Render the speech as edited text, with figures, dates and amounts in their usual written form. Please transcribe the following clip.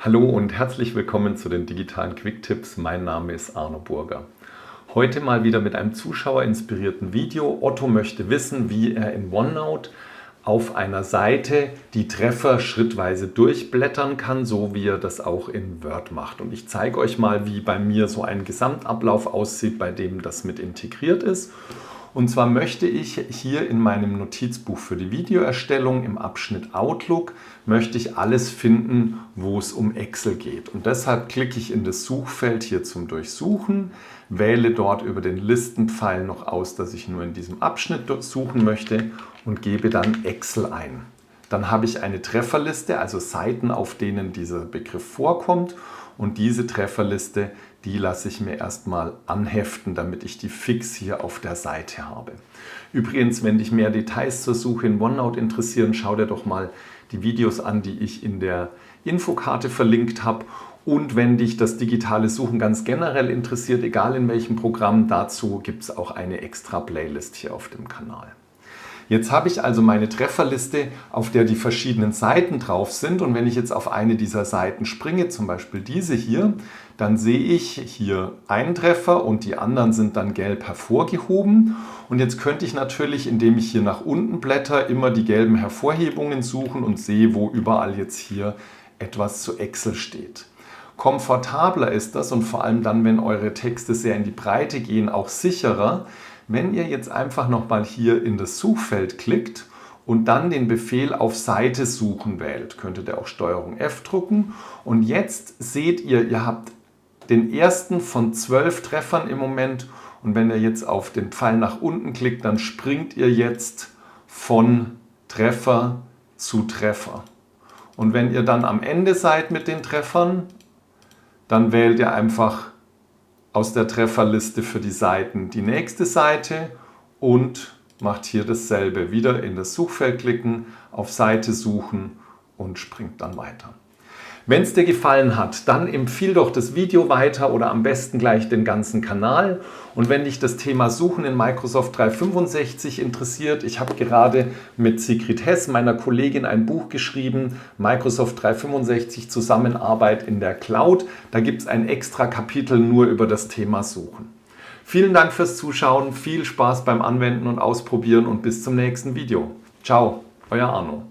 Hallo und herzlich willkommen zu den digitalen Quick-Tipps. Mein Name ist Arno Burger. Heute mal wieder mit einem zuschauerinspirierten Video. Otto möchte wissen, wie er in OneNote auf einer Seite die Treffer schrittweise durchblättern kann, so wie er das auch in Word macht. Und ich zeige euch mal, wie bei mir so ein Gesamtablauf aussieht, bei dem das mit integriert ist. Und zwar möchte ich hier in meinem Notizbuch für die Videoerstellung im Abschnitt Outlook möchte ich alles finden, wo es um Excel geht. Und deshalb klicke ich in das Suchfeld hier zum Durchsuchen, wähle dort über den Listenpfeil noch aus, dass ich nur in diesem Abschnitt suchen möchte und gebe dann Excel ein. Dann habe ich eine Trefferliste, also Seiten, auf denen dieser Begriff vorkommt. Und diese Trefferliste, die lasse ich mir erstmal anheften, damit ich die fix hier auf der Seite habe. Übrigens, wenn dich mehr Details zur Suche in OneNote interessieren, schau dir doch mal die Videos an, die ich in der Infokarte verlinkt habe. Und wenn dich das digitale Suchen ganz generell interessiert, egal in welchem Programm, dazu gibt es auch eine extra Playlist hier auf dem Kanal. Jetzt habe ich also meine Trefferliste, auf der die verschiedenen Seiten drauf sind. Und wenn ich jetzt auf eine dieser Seiten springe, zum Beispiel diese hier, dann sehe ich hier einen Treffer und die anderen sind dann gelb hervorgehoben. Und jetzt könnte ich natürlich, indem ich hier nach unten blätter, immer die gelben Hervorhebungen suchen und sehe, wo überall jetzt hier etwas zu Excel steht. Komfortabler ist das und vor allem dann, wenn eure Texte sehr in die Breite gehen, auch sicherer, wenn ihr jetzt einfach nochmal hier in das Suchfeld klickt und dann den Befehl auf Seite suchen wählt, könntet ihr auch STRG F drücken. Und jetzt seht ihr, ihr habt den ersten von 12 Treffern im Moment. Und wenn ihr jetzt auf den Pfeil nach unten klickt, dann springt ihr jetzt von Treffer zu Treffer. Und wenn ihr dann am Ende seid mit den Treffern, dann wählt ihr einfach aus der Trefferliste für die Seiten die nächste Seite und macht hier dasselbe. Wieder in das Suchfeld klicken, auf Seite suchen und springt dann weiter. Wenn es dir gefallen hat, dann empfiehl doch das Video weiter oder am besten gleich den ganzen Kanal. Und wenn dich das Thema Suchen in Microsoft 365 interessiert, ich habe gerade mit Sigrid Hess, meiner Kollegin, ein Buch geschrieben, Microsoft 365 Zusammenarbeit in der Cloud. Da gibt es ein extra Kapitel nur über das Thema Suchen. Vielen Dank fürs Zuschauen, viel Spaß beim Anwenden und Ausprobieren und bis zum nächsten Video. Ciao, euer Arno.